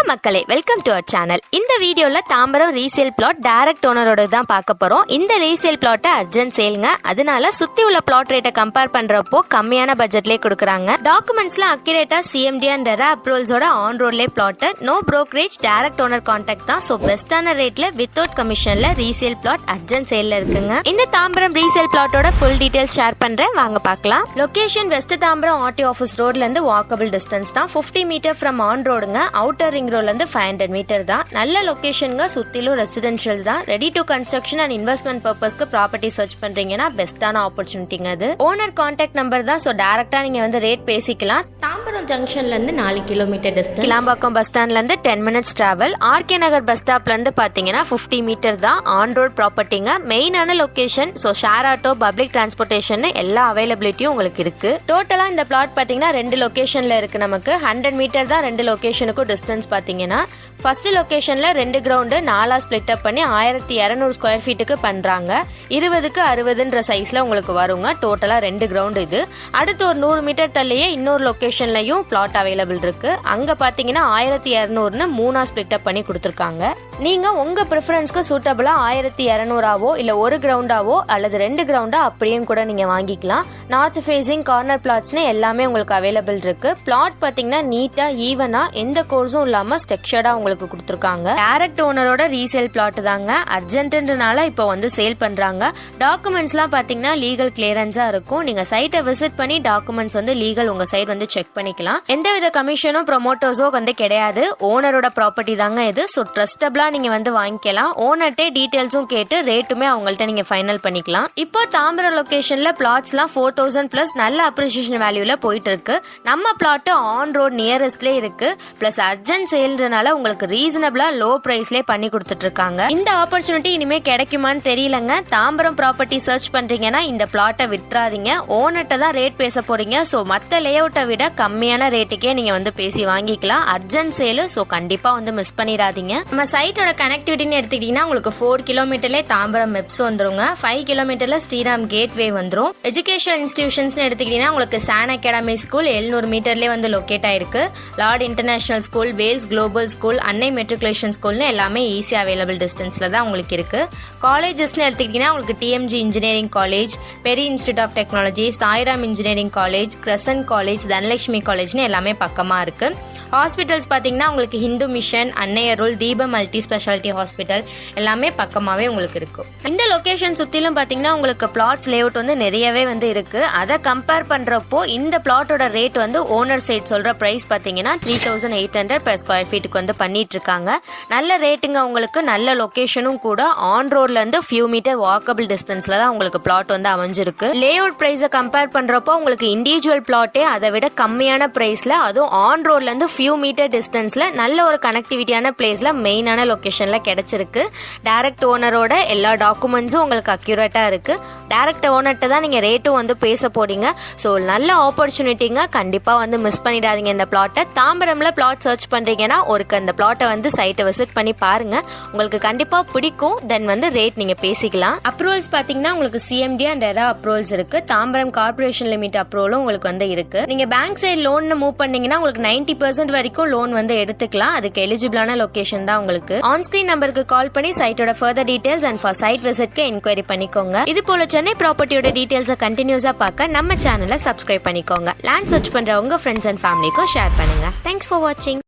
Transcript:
மக்களே, welcome to our channel. இந்த வீடியோல தாம்பரம் ரீசேல் பிளாட் டைரக்ட் ஓனரோட தான் பார்க்க போறோம். இந்த ரீசேல் பிளாட்டை அர்ஜென்ட் சேலுங்க. அதனால சுத்தி உள்ள பிளாட் ரேட்டை கம்பேர் பண்றப்போ கம்மியான பட்ஜெட்லயே கொடுக்குறாங்க. டாக்குமெண்ட்ஸ்ல அக்யூரேட்டா சிஎம்டி அண்ட் ரெரா அப்ரூவல்ஸோட ஆன் ரோட்லயே flat, no brokerage, direct owner contact தான். சோ பெஸ்டான ரேட்ல வித்தவுட் கமிஷன்ல ரீசேல் பிளாட் அர்ஜென்ட் சேல்ல இருக்குங்க. இந்த தாம்பரம் ரீசேல் பிளாட்டோட ஃபுல் டீடைல்ஸ் ஷேர் பண்றேன், வாங்க பார்க்கலாம். Location west Tambaram RT office ரோட்ல இருந்து வாக்கபிள் டிஸ்டன்ஸ் தான். 50 மீட்டர் ஃப்ரம் ஆன் ரோடுங்க. அவுட்டர் ரிங் ரோட்ல இருந்து 500 மீட்டர் தான். நல்ல லொகேஷனுங்க, சுத்திலும் ரெசிடென்ஷியல் தான். Ready to construction and investment பர்பஸ்க்கு ப்ராப்பர்ட்டி சர்ச் பண்றீங்கன்னா பெஸ்டான ஆப்பர்ச்சுனிட்டிங்க அது. ஓனர் கான்டாக்ட் நம்பர் தான். சோ டைரக்டா நீங்க வந்து ரேட் பேசிக்கலாம். தாம்பரம் ஜங்ஷன்ல இருந்து 4 கிலோமீட்டர் டிஸ்டன்ஸ். கிளாம்பாக்கம் பஸ் ஸ்டாண்ட்ல இருந்து 10 மினிட்ஸ் டிராவல். ஆர்கே நகர் பஸ் ஸ்டாப்ல இருந்து பாத்தீங்கன்னா 50 மீட்டர் தான். ஆன் ரோட் ப்ராப்பர்ட்டிங்க, மெயினான location. So share auto, public transportation எல்லா அவைலபிலிட்டியும் உங்களுக்கு இருக்கு. டோட்டலா இந்த பிளாட் பாத்தீங்கன்னா 2 லொகேஷன்ல இருக்கு. நமக்கு 100 மீட்டர் தான் 2 லொகேஷனுக்கும் டிஸ்டன்ஸ் பாத்தீங்கன்னா. ஃபர்ஸ்ட் லொகேஷன்ல 2 கிரவுண்ட் 4 ஸ்பிளிட் அப் பண்ணி 1200 ஸ்கொயர் ஃபீட்டுக்கு பண்றாங்க. 20க்கு 60ன்ற சைஸ்ல உங்களுக்கு வருங்க. டோட்டலா 2 கிரவுண்ட் இது. அடுத்து ஒரு 100 மீட்டர் தள்ளியே இன்னொரு லொகேஷன்லயும் பிளாட் அவைலபிள் இருக்கு. அங்க பாத்தீங்கன்னா 1200ன்னு 3 ஸ்பிளிட் அப் பண்ணி கொடுத்துருக்காங்க. நீங்க உங்க ப்ரிஃபரன்ஸ்க்கு சூட்டபிளா 1200ஆவோ இல்ல ஒரு கிரவுண்டாவோ அல்லது 2 கிரவுண்டா அப்படியும் கூட நீங்க வாங்கிக்கலாம். நார்த் ஃபேசிங், கார்னர் பிளாட்ஸ்னு எல்லாமே உங்களுக்கு அவைலபிள் இருக்கு. பிளாட் பாத்தீங்கன்னா நீட்டா ஈவனா எந்த கோர்ஸும் இல்லாம ஸ்ட்ரக்சர்டா உங்களுக்கு கொடுத்துருக்காங்க. டைரக்ட் ஓனரோட ரீசேல் பிளாட் தாங்க. அர்ஜென்ட்னால இப்போ வந்து சேல் பண்றாங்க. டாக்குமெண்ட்ஸ்லாம் பாத்தீங்கன்னா லீகல் கிளியரன்ஸா இருக்கும். நீங்க சைட்டை விசிட் பண்ணி டாக்குமெண்ட்ஸ் வந்து லீகல் உங்க சைட் வந்து செக் பண்ணிக்கலாம். எந்தவித கமிஷனும் ப்ரொமோட்டர்ஸோ வந்து கிடையாது. ஓனரோட ப்ராப்பர்ட்டி தாங்க இது. ஸோ ட்ரஸ்டபிளா நீங்க வந்து வாங்கிக்கலாம். ஓனர்ட்டே டீடைல்ஸும் கேட்டு ரேட்டுமே அவங்கள்ட்ட நீங்க ஃபைனல் பண்ணிக்கலாம். இப்போ தாம்பரம் லொகேஷன்ல பிளாட்ஸ்லாம் 4000 பிளஸ் நல்ல அப்ரிசியேஷன் வேல்யூல போயிட்டு இருக்கு. நம்ம பிளாட் ஆன் ரோட் நியரஸ்ட்ல இருக்கு. பிளஸ் அர்ஜென்ட் சேல்ன்றனால உங்களுக்கு ரீசனபிளா லோ பிரைஸ்லயே பண்ணி கொடுத்துட்டு இருக்காங்க. இந்த ஆப்பர்ச்சுனிட்டி இனிமே கிடைக்குமான்னு தெரியலங்க. தாம்பரம் ப்ராப்பர்ட்டி சர்ச் பண்றீங்கன்னா இந்த பிளாட்டை விட்டுறாதீங்க. ஓனர்ட்ட தான் ரேட் பேச போறீங்க. ஸோ மற்ற லே அவுட்டை விட கம்மியான ரேட்டுக்கே நீங்க வந்து பேசி வாங்கிக்கலாம். அர்ஜென்ட் சேலு. ஸோ கண்டிப்பா வந்து மிஸ் பண்ணிடாதீங்க. நம்ம சைட்டோட கனெக்டிவிட்டின்னு எடுத்துக்கிட்டீங்கன்னா உங்களுக்கு 4 கிலோமீட்டர்ல தாம்பரம் மெப்ஸ் வந்துருங்க. 5 கிலோமீட்டர்ல ஸ்ரீராம் கேட்வே வந்துரும். எஜுகேஷன் இன்ஸ்டிடியூஷன்ஸ் எடுத்துக்கிட்டீங்கன்னா உங்களுக்கு சான் அகாடமி ஸ்கூல் 700 மீட்டர்லேயே வந்து லொக்கேட் ஆயிருக்கு. Lord International School, Vels Global School, Annai Matriculation ஸ்கூல்னு எல்லாமே ஈஸியாக அவைலபிள் டிஸ்டன்ஸ்ல தான் உங்களுக்கு இருக்கு. காலேஜஸ்ன்னு எடுத்துக்கிட்டீங்கன்னா உங்களுக்கு TMG engineering college, Peri institute of technology, Sairam engineering college, Crescent college, Dhanalakshmi காலேஜ்னு எல்லாமே பக்கமா இருக்கு. ஹாஸ்பிட்டல்ஸ் பார்த்தீங்கன்னா உங்களுக்கு ஹிந்து மிஷன், அன்னையருள், தீப மல்டி ஸ்பெஷாலிட்டி ஹாஸ்பிட்டல் எல்லாமே பக்கமாவே உங்களுக்கு இருக்கும். இந்த லொகேஷன் சுத்திலும் பார்த்தீங்கன்னா உங்களுக்கு பிளாட்ஸ் லேஅவுட் வந்து நிறையவே வந்து இருக்கு. அதை கம்பேர் பண்றப்போ இந்த பிளாட்டோட ரேட் வந்து ஓனர் சைட் சொல்ற பிரைஸ் பார்த்தீங்கன்னா 3800 per ஸ்கொயர் ஃபீட்டுக்கு வந்து பண்ணிட்டு இருக்காங்க. நல்ல ரேட்டுங்க உங்களுக்கு. நல்ல லொகேஷனும் கூட. ஆன் ரோட்ல இருந்து ஃபியூ மீட்டர் வாக்கபிள் டிஸ்டன்ஸ்ல தான் உங்களுக்கு பிளாட் வந்து அமைஞ்சிருக்கு. லேஅவுட் பிரைஸை கம்பேர் பண்றப்போ உங்களுக்கு இண்டிவிஜுவல் பிளாட்டே அதை விட கம்மியான பிரைஸ்ல, அதுவும் ஆன் ரோட்ல இருந்து ஃபியூ மீட்டர் டிஸ்டன்ஸ்ல நல்ல ஒரு கனெக்டிவிட்டியான பிளேஸ்ல மெயினான லொகேஷன்ல கிடைச்சிருக்கு. டைரக்ட் ஓனரோட எல்லா டாக்குமெண்ட்ஸும் உங்களுக்கு அக்யூரேட்டா இருக்கு. டைரக்ட் ஓனர்ட்ட தான் நீங்க ரேட்டும் வந்து பேச போறீங்க. ஸோ நல்ல ஆப்பர்ச்சுனிட்டிங்க. கண்டிப்பா வந்து மிஸ் பண்ணிடாதீங்க இந்த பிளாட்டை. தாம்பரம்ல பிளாட் சர்ச் பண்றீங்கன்னா ஒருக்கு அந்த பிளாட்டை வந்து சைட்டை விசிட் பண்ணி பாருங்க. உங்களுக்கு கண்டிப்பா பிடிக்கும். தென் வந்து ரேட் நீங்க பேசிக்கலாம். அப்ரூவல்ஸ் பாத்தீங்கன்னா உங்களுக்கு சிஎம்டி அண்ட் ரெரா அப்ரூவல்ஸ் இருக்கு. தாம்பரம் கார்பரேஷன் லிமிட் அப்ரூவலும் உங்களுக்கு வந்து இருக்கு. நீங்க பேங்க் சைடு லோன் மூவ் பண்ணீங்கன்னா உங்களுக்கு 90% வரைக்கும் லோன் வந்து எடுத்துக்கலாம். அதுக்கு எலிஜிபிளான லொகேஷன் தான் உங்களுக்கு. ஆன் ஸ்கிரீன் நம்பருக்கு கால் பண்ணி சைட்டோட further details and for site விசிட்க்கு என்கொயரி பண்ணிக்கோங்க. இது போல சென்னை ப்ராப்பர்ட்டியோட டீடைல்ஸை கண்டினியூஸா பார்க்க நம்ம சேனலை சப்ஸ்கிரைப் பண்ணிக்கோங்க. லேண்ட் சர்ச் பண்ற உங்க ஃப்ரெண்ட்ஸ் அண்ட் ஃபேமிலிக்கும் ஷேர் பண்ணுங்க. தேங்க்ஸ் ஃபார் வாட்சிங்.